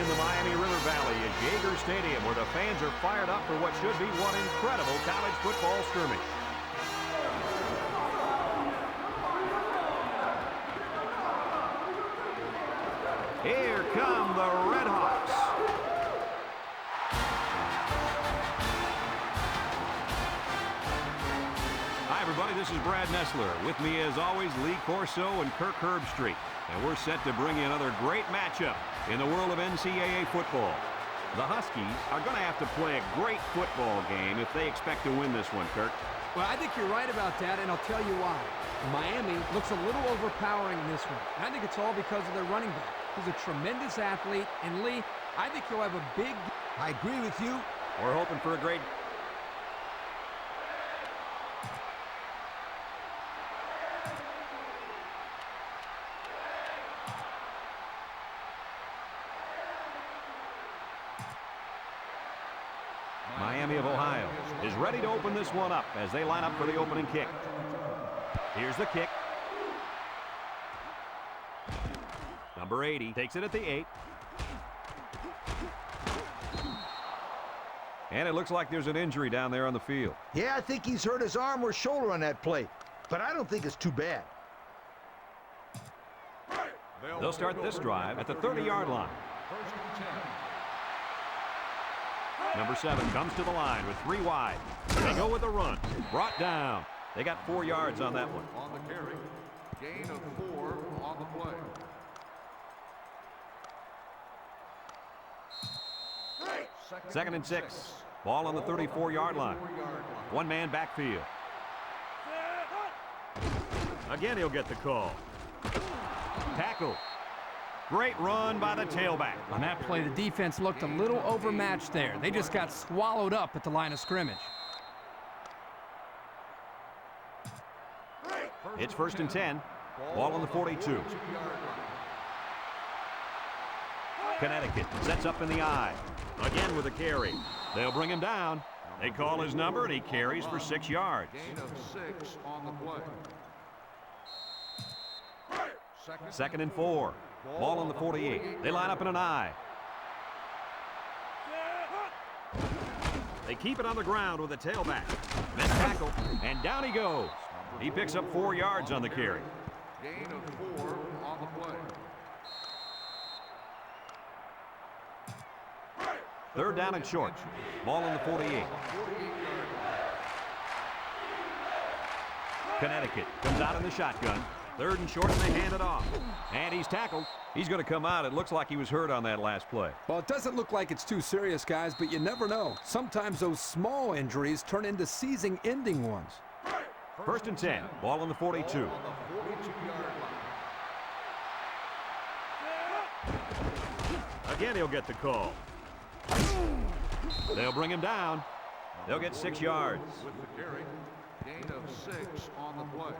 in the Miami River Valley at Yager Stadium, where the fans are fired up for what should be one incredible college football scrimmage. Here come the Red Hawks. Hi, everybody. This is Brad Nessler. With me, as always, Lee Corso and Kirk Herbstreit. And we're set to bring you another great matchup in the world of NCAA football. The Huskies are going to have to play a great football game if they expect to win this one, Kirk. Well, I think you're right about that, and I'll tell you why. Miami looks a little overpowering in this one. And I think it's all because of their running back. He's a tremendous athlete, and Lee, I think he'll have a big... I agree with you. We're hoping for a great... Miami of Ohio is ready to open this one up as they line up for the opening kick. Here's the kick. Number 80 takes it at the 8. And it looks like there's an injury down there on the field. Yeah, I think he's hurt his arm or shoulder on that play, but I don't think it's too bad. They'll start this drive at the 30-yard line. Number 7 comes to the line with 3 wide. They go with a run. Brought down. They got 4 yards on that one. On the carry, gain of 4 on the play. Second and 6. Ball on the 34-yard line. One-man backfield. Again, he'll get the call. Tackle. Great run by the tailback. On that play, the defense looked a little overmatched there. They just got swallowed up at the line of scrimmage. It's first and 10. Ball on the 42. Connecticut sets up in the I. Again with a carry. They'll bring him down. They call his number, and he carries for 6 yards. Gain of 6 on the play. Second and 4. Ball on the 48. They line up in an I. They keep it on the ground with a tailback. Then tackle, and down he goes. He picks up 4 yards on the carry. Gain of 4 on the play. Third down and short. Ball on the 48. Connecticut comes out in the shotgun. Third and short, and they hand it off. And he's tackled. He's going to come out. It looks like he was hurt on that last play. Well, it doesn't look like it's too serious, guys, but you never know. Sometimes those small injuries turn into season-ending ones. First and 10. Ball on the 42. Again, he'll get the call. They'll bring him down. They'll get 6 yards. With the carry, gain of 6 on the play.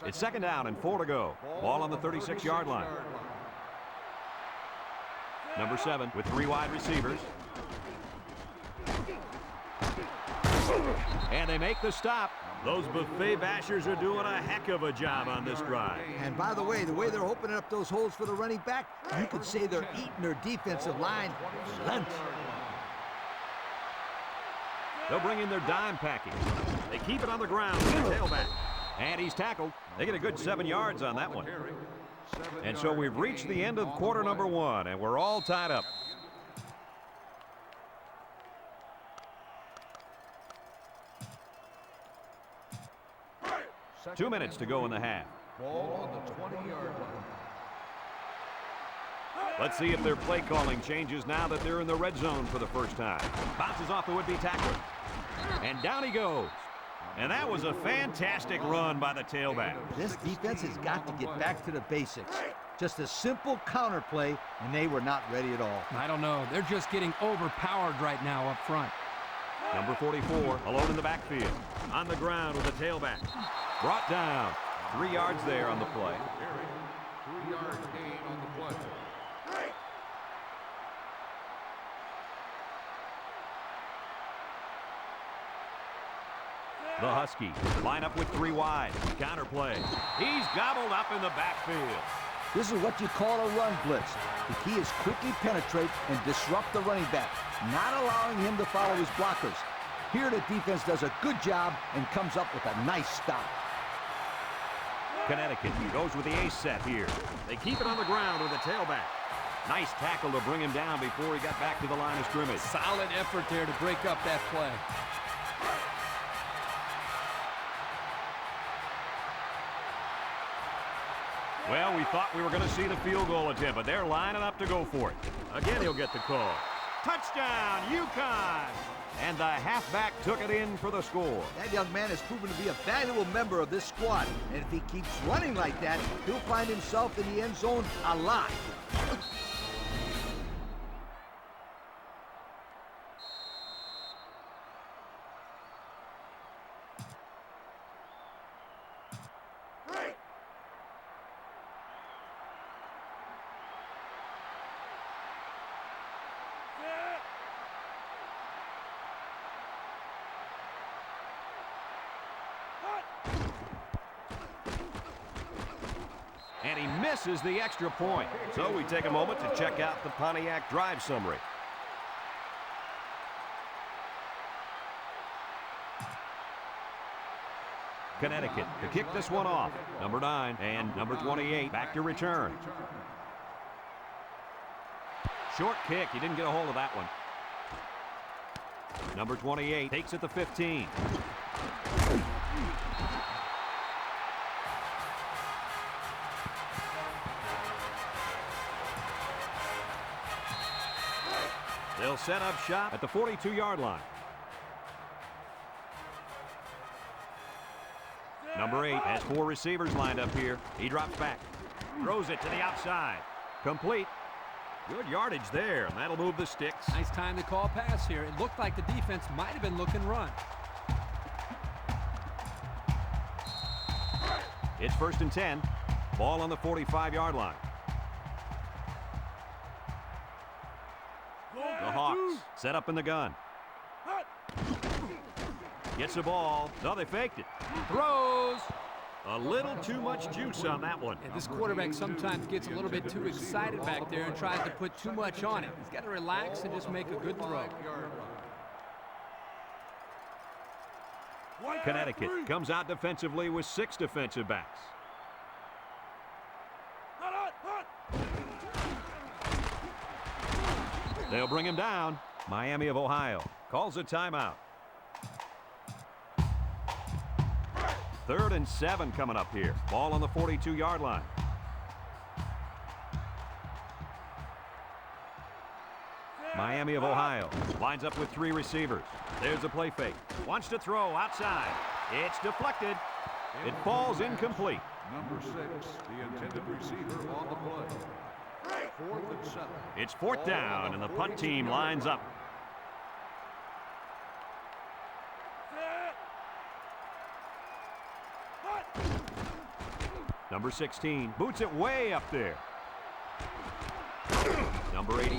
It's second down and 4 to go. Ball on the 36-yard line. Number 7 with 3 wide receivers. And they make the stop. Those buffet bashers are doing a heck of a job on this drive. And by the way they're opening up those holes for the running back, you could say they're eating their defensive line lunch. They'll bring in their dime package. They keep it on the ground with the tailback. And he's tackled. They get a good 7 yards on that one. And so we've reached the end of quarter number 1, and we're all tied up. Two minutes to go in the half. Ball on the 20-yard line. Let's see if their play calling changes now that they're in the red zone for the first time. Bounces off the would-be tackler. And down he goes. And that was a fantastic run by the tailback. This defense has got to get back to the basics. Just a simple counter play, and they were not ready at all. I don't know. They're just getting overpowered right now up front. Number 44, alone in the backfield. On the ground with the tailback. Brought down. 3 yards there on the play. 3-yard gain on the play. The Huskies line up with 3 wide. Counter play. He's gobbled up in the backfield. This is what you call a run blitz. The key is quickly penetrate and disrupt the running back, not allowing him to follow his blockers. Here the defense does a good job and comes up with a nice stop. Connecticut goes with the ace set here. They keep it on the ground with the tailback. Nice tackle to bring him down before he got back to the line of scrimmage. Solid effort there to break up that play. Well, we thought we were going to see the field goal attempt, but they're lining up to go for it. Again, he'll get the call. Touchdown, UConn! And the halfback took it in for the score. That young man has proven to be a valuable member of this squad. And if he keeps running like that, he'll find himself in the end zone a lot. And he misses the extra point. So we take a moment to check out the Pontiac drive summary. Connecticut to kick this one off. Number 9 and number 28 back to return. Short kick. He didn't get a hold of that one. Number 28 takes it to 15. They'll set up shop at the 42-yard line. Number 8 has 4 receivers lined up here. He drops back. Throws it to the outside. Complete. Good yardage there, and that'll move the sticks. Nice time to call pass here. It looked like the defense might have been looking run. It's 1st and 10. Ball on the 45-yard line. The Hawks set up in the gun. Gets the ball. No, they faked it. Throws. A little too much juice on that one. And this quarterback sometimes gets a little bit too excited back there and tries to put too much on it. He's got to relax and just make a good throw. Connecticut comes out defensively with 6 defensive backs. They'll bring him down. Miami of Ohio calls a timeout. 3rd and 7 coming up here. Ball on the 42-yard line. Miami of Ohio lines up with 3 receivers. There's a play fake. Wants to throw outside. It's deflected. It falls incomplete. Number 6, the intended receiver on the play. 4th and 7. It's 4th down, and the punt team lines up. Number 16 boots it way up there. Number 83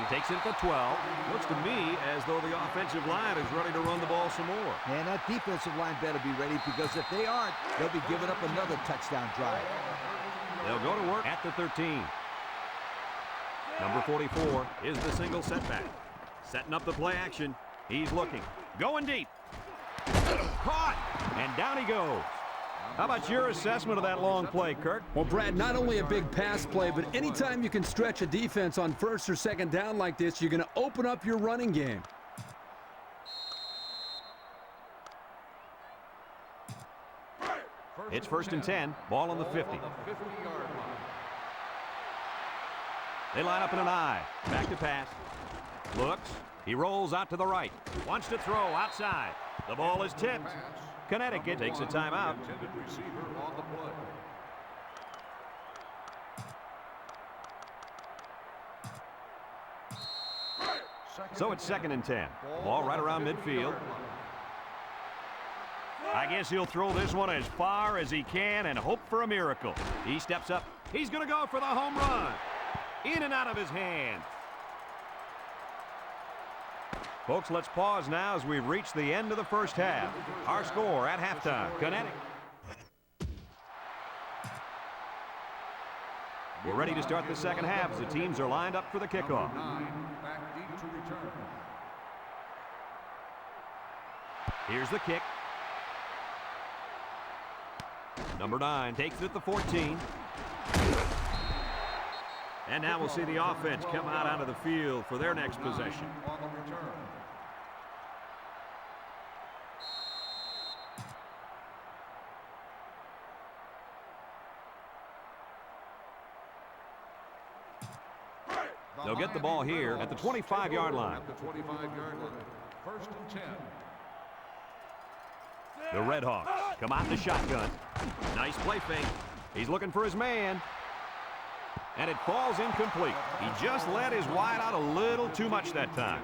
takes it at the 12. Looks to me as though the offensive line is ready to run the ball some more. And that defensive line better be ready, because if they aren't, they'll be giving up another touchdown drive. They'll go to work at the 13. Number 44 is the single setback. Setting up the play action. He's looking. Going deep. Caught. And down he goes. How about your assessment of that long play, Kirk? Well, Brad, not only a big pass play, but anytime you can stretch a defense on 1st or 2nd down like this, you're going to open up your running game. It's 1st and 10. Ball on the 50. They line up in an I. Back to pass. Looks. He rolls out to the right. Wants to throw outside. The ball is tipped. Connecticut takes a timeout. So it's 2nd and 10. Ball right around midfield. I guess he'll throw this one as far as he can and hope for a miracle. He steps up. He's going to go for the home run. In and out of his hand. Folks, let's pause now as we've reached the end of the first half. Our score at halftime, Connecticut. We're ready to start the second half as the teams are lined up for the kickoff. Number 9, back deep to return. Here's the kick. Number 9 takes it at the 14. And now we'll see the offense come out onto the field for their next possession. On the return. They'll get the ball here at the 25-yard line. At the 25-yard line. First and 10. The Redhawks come out in the shotgun. Nice play fake. He's looking for his man. And it falls incomplete. He just let his wide out a little too much that time.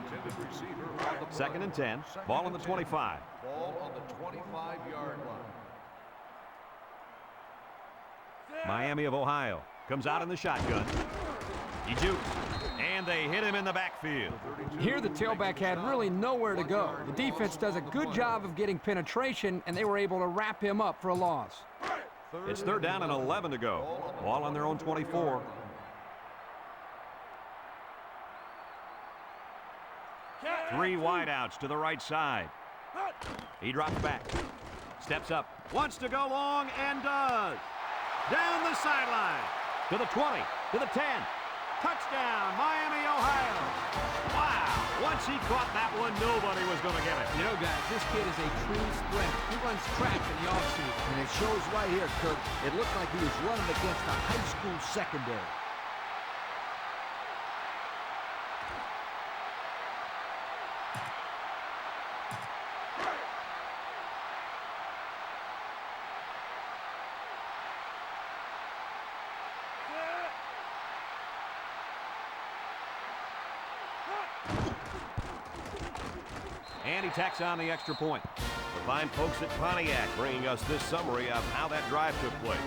Second and 10. Ball on the 25. Ball on the 25-yard line. Miami of Ohio comes out in the shotgun. He jukes. And they hit him in the backfield. Here the tailback had really nowhere to go. The defense does a good job of getting penetration, and they were able to wrap him up for a loss. It's third down and 11 to go. Ball on their own 24. Three wideouts to the right side. He drops back. Steps up. Wants to go long and does. Down the sideline. To the 20. To the 10. Touchdown, Miami, Ohio. Wow. Once he caught that one, nobody was going to get it. You know, guys, this kid is a true sprinter. He runs track in the offseason. And it shows right here, Kirk. It looked like he was running against a high school secondary. And he tacks on the extra point. The fine folks at Pontiac bringing us this summary of how that drive took place.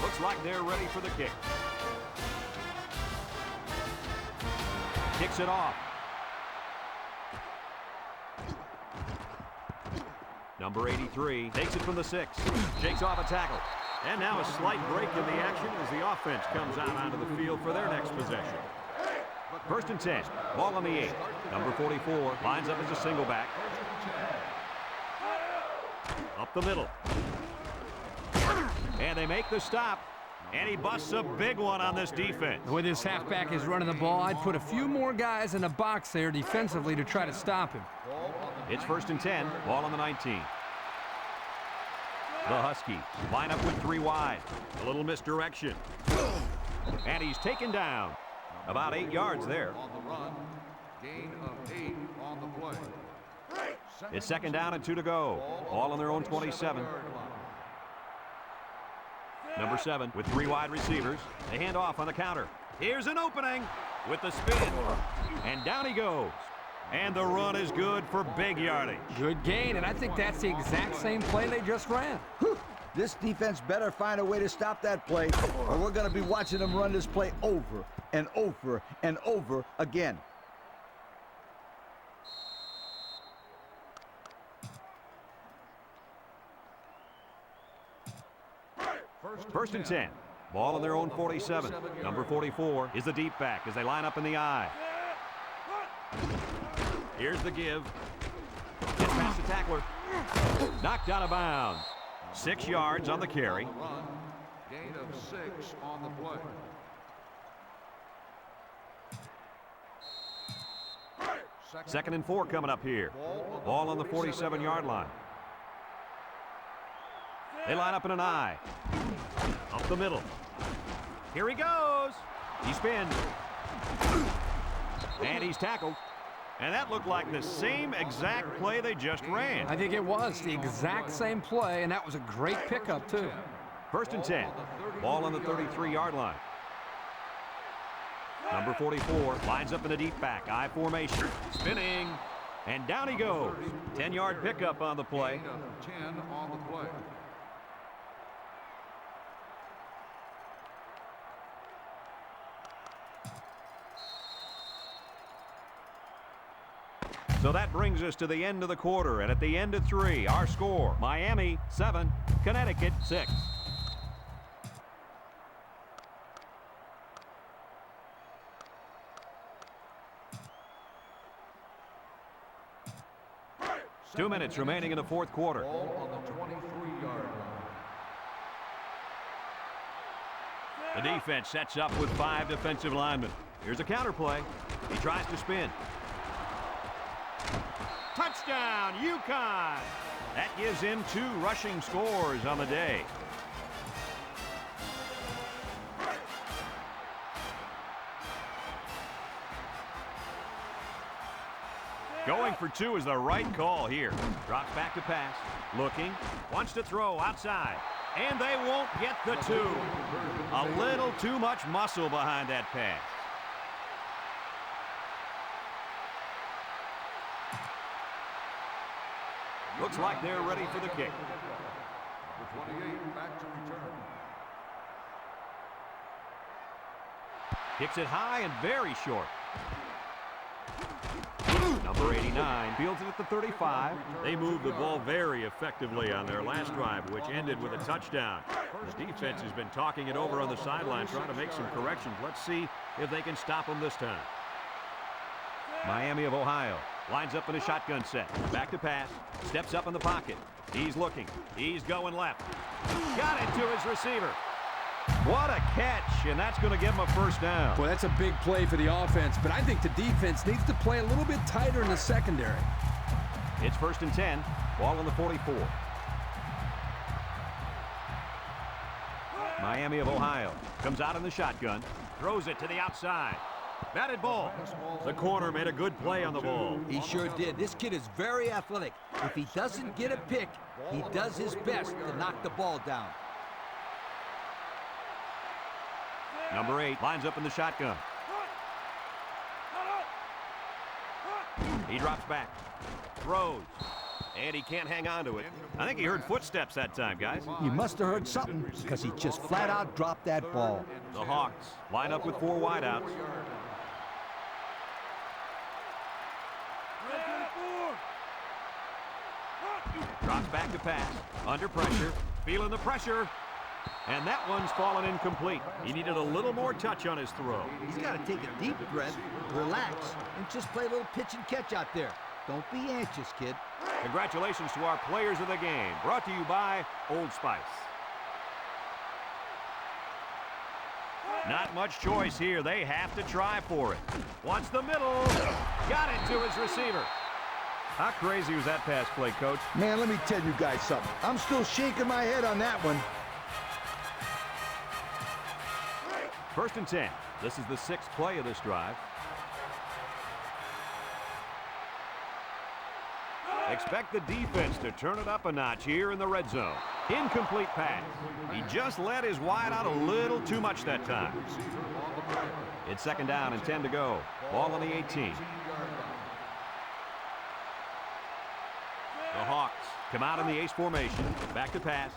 Looks like they're ready for the kick. Kicks it off. Number 83 takes it from the 6. Shakes off a tackle. And now a slight break in the action as the offense comes out onto the field for their next possession. First and 10. Ball on the 8. Number 44 lines up as a single back. Up the middle. And they make the stop. And he busts a big one on this defense. The way this halfback is running the ball, I'd put a few more guys in the box there defensively to try to stop him. It's first and 10. Ball on the 19. The Huskies line up with 3 wide. A little misdirection. And he's taken down. About 8 yards there. On the run. Gain of 8 on the play. It's second down and 2 to go. Ball on their own 27. Number 7 with 3 wide receivers. They hand off on the counter. Here's an opening with the spin. And down he goes. And the run is good for big yardage. Good gain, and I think that's the exact same play they just ran. This defense better find a way to stop that play, or we're going to be watching them run this play over and over and over again. First and 10. Ball on their own 47. Number 44 is the deep back as they line up in the I. Here's the give. Gets past the tackler. Knocked out of bounds. 6 yards on the carry. Gain of 6 on the play. Second and 4 coming up here. Ball on the 47-yard line. They line up in an I. Up the middle. Here he goes. He spins. And he's tackled. And that looked like the same exact play they just ran. I think it was the exact same play, and that was a great pickup, too. First and 10. Ball on the 33-yard line. Number 44 lines up in a deep back. I formation. Spinning. And down he goes. 10-yard pickup on the play. Gain of 10 on the play. So that brings us to the end of the quarter, and at the end of 3, our score, Miami 7, Connecticut 6. Two minutes remaining in the fourth quarter. Ball on the 23-yard line. The defense sets up with 5 defensive linemen. Here's a counter play. He tries to spin. Touchdown, UConn! That gives him 2 rushing scores on the day. Going for 2 is the right call here. Drops back to pass. Looking. Wants to throw outside. And they won't get the 2. A little too much muscle behind that pass. Looks like they're ready for the kick. Number 28 back to return. Kicks it high and very short. Number 89 fields it at the 35. They moved the ball very effectively on their last drive, which ended with a touchdown. The defense has been talking it over on the sideline, trying to make some corrections. Let's see if they can stop them this time. Miami of Ohio lines up in a shotgun set. Back to pass. Steps up in the pocket. He's looking. He's going left. Got it to his receiver. What a catch, and that's going to give him a first down. Well, that's a big play for the offense, but I think the defense needs to play a little bit tighter in the secondary. It's 1st and 10. Ball on the 44. Miami of Ohio comes out in the shotgun. Throws it to the outside. Batted ball. The corner made a good play on the ball. He sure did. This kid is very athletic. If he doesn't get a pick, he does his best to knock the ball down. Number 8 lines up in the shotgun. He drops back. Throws. And he can't hang on to it. I think he heard footsteps that time, guys. He must have heard something because he just flat out dropped that ball. The Hawks line up with 4 wideouts. Drops back to pass. Under pressure. Feeling the pressure. And that one's fallen incomplete. He needed a little more touch on his throw. He's got to take a deep breath, relax, and just play a little pitch and catch out there. Don't be anxious, kid. Congratulations to our players of the game. Brought to you by Old Spice. Not much choice here. They have to try for it. Wants the middle. Got it to his receiver. How crazy was that pass play, Coach? Man, let me tell you guys something. I'm still shaking my head on that one. 1st and 10. This is the 6th play of this drive. Expect the defense to turn it up a notch here in the red zone. Incomplete pass. He just let his wide out a little too much that time. It's 2nd down and 10 to go. Ball on the 18. The Hawks come out in the ace formation. Back to pass.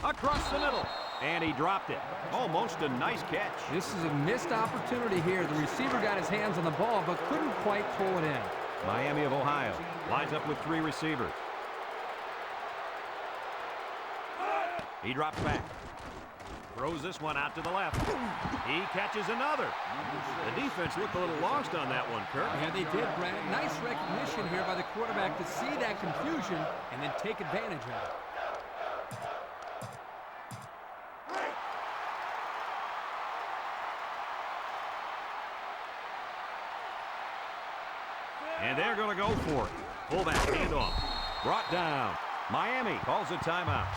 Across the middle. And he dropped it. Almost a nice catch. This is a missed opportunity here. The receiver got his hands on the ball, but couldn't quite pull it in. Miami of Ohio lines up with 3 receivers. He drops back. Throws this one out to the left. He catches another. The defense looked a little lost on that one, Kirk. Yeah, they did, Brad. Nice recognition here by the quarterback to see that confusion and then take advantage of it. And they're going to go for it. Fullback handoff. Brought down. Miami calls a timeout.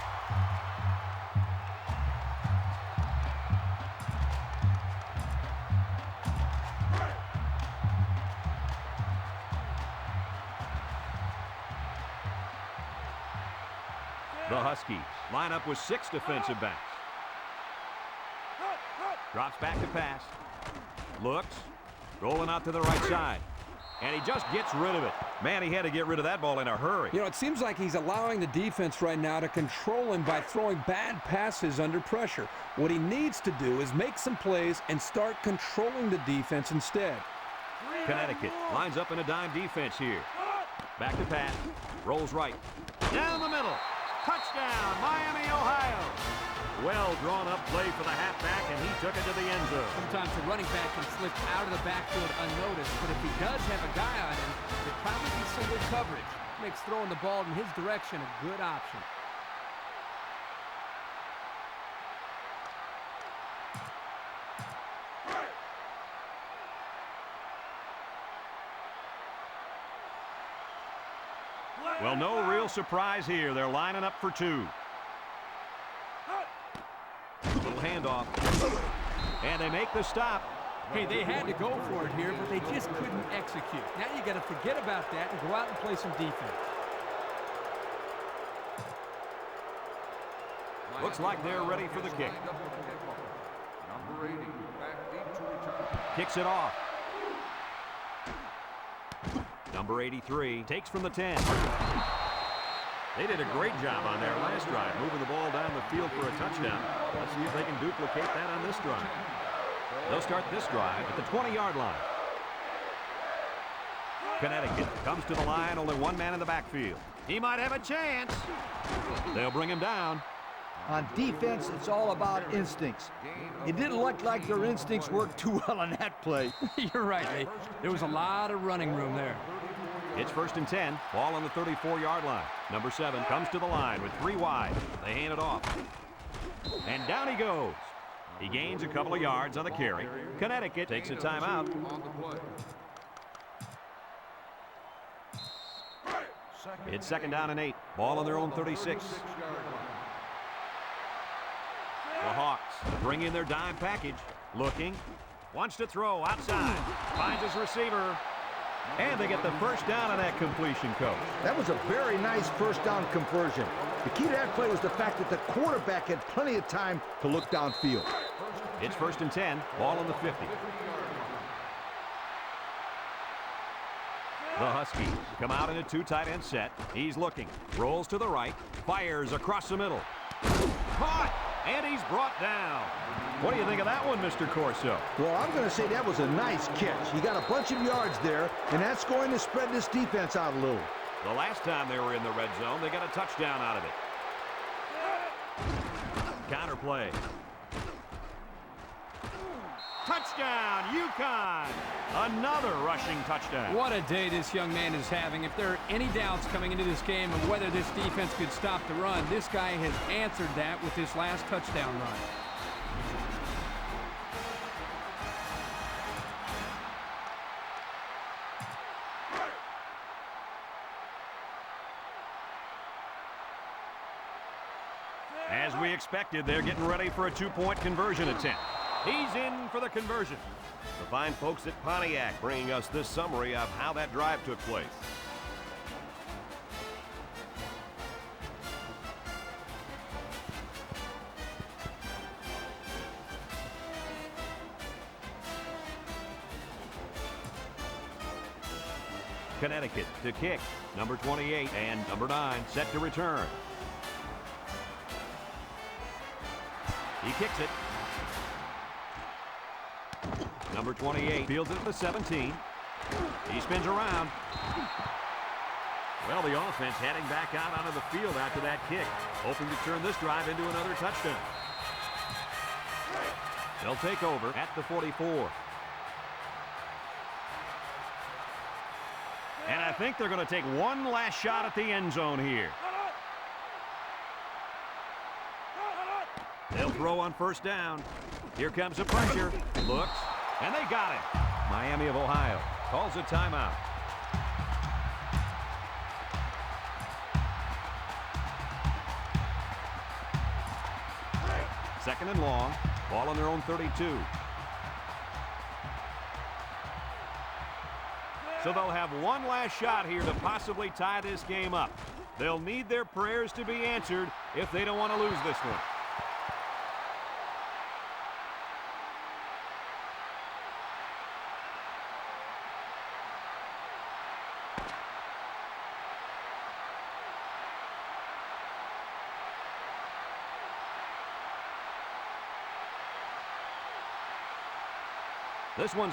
The Huskies line up with 6 defensive backs. Drops back to pass. Looks. Rolling out to the right side. And he just gets rid of it. Man, he had to get rid of that ball in a hurry. You know, it seems like he's allowing the defense right now to control him by throwing bad passes under pressure. What he needs to do is make some plays and start controlling the defense instead. Connecticut lines up in a dime defense here. Back to pass. Rolls right. Down the middle. Touchdown, Miami, Ohio. Well drawn up play for the halfback, and he took it to the end zone. Sometimes the running back can slip out of the backfield unnoticed, but if he does have a guy on him, it'll probably be single coverage. Makes throwing the ball in his direction a good option. Well, no real surprise here. They're lining up for two. Little handoff. And they make the stop. Hey, they had to go for it here, but they just couldn't execute. Now you got to forget about that and go out and play some defense. Looks like they're ready for the kick. Number 80, back deep to return. Kicks it off. Number 83 takes from the 10. They did a great job on their last drive, moving the ball down the field for a touchdown. Let's see if they can duplicate that on this drive. They'll start this drive at the 20-yard line. Connecticut comes to the line, only one man in the backfield. He might have a chance. They'll bring him down. On defense, it's all about instincts. It didn't look like their instincts worked too well on that play. You're right, Lee. There was a lot of running room there. It's 1st and 10, ball on the 34-yard line. Number 7 comes to the line with 3 wide. They hand it off. And down he goes. He gains a couple of yards on the carry. Connecticut takes a timeout. On the play. It's 2nd down and 8. Ball on their own 36. The Hawks bring in their dime package. Looking. Wants to throw outside. Finds his receiver. And they get the first down on that completion, Coach. That was a very nice first down conversion. The key to that play was the fact that the quarterback had plenty of time to look downfield. It's 1st and 10. Ball on the 50. The Huskies come out in a 2 tight end set. He's looking. Rolls to the right. Fires across the middle. Caught! And he's brought down. What do you think of that one, Mr. Corso? Well, I'm going to say that was a nice catch. He got a bunch of yards there, and that's going to spread this defense out a little. The last time they were in the red zone, they got a touchdown out of it. Counter play. Touchdown, UConn! Another rushing touchdown. What a day this young man is having. If there are any doubts coming into this game of whether this defense could stop the run, this guy has answered that with this last touchdown run. As we expected, they're getting ready for a 2-point conversion attempt. He's in for the conversion. The fine folks at Pontiac bringing us this summary of how that drive took place. Connecticut to kick. Number 28 and number 9 set to return. He kicks it. Number 28 fields it at the 17. He spins around. Well, the offense heading back out onto the field after that kick, hoping to turn this drive into another touchdown. They'll take over at the 44. And I think they're going to take one last shot at the end zone here. They'll throw on 1st down. Here comes the pressure. Looks, and they got it. Miami of Ohio calls a timeout. Second and long. Ball on their own 32. So they'll have one last shot here to possibly tie this game up. They'll need their prayers to be answered if they don't want to lose this one. This one's in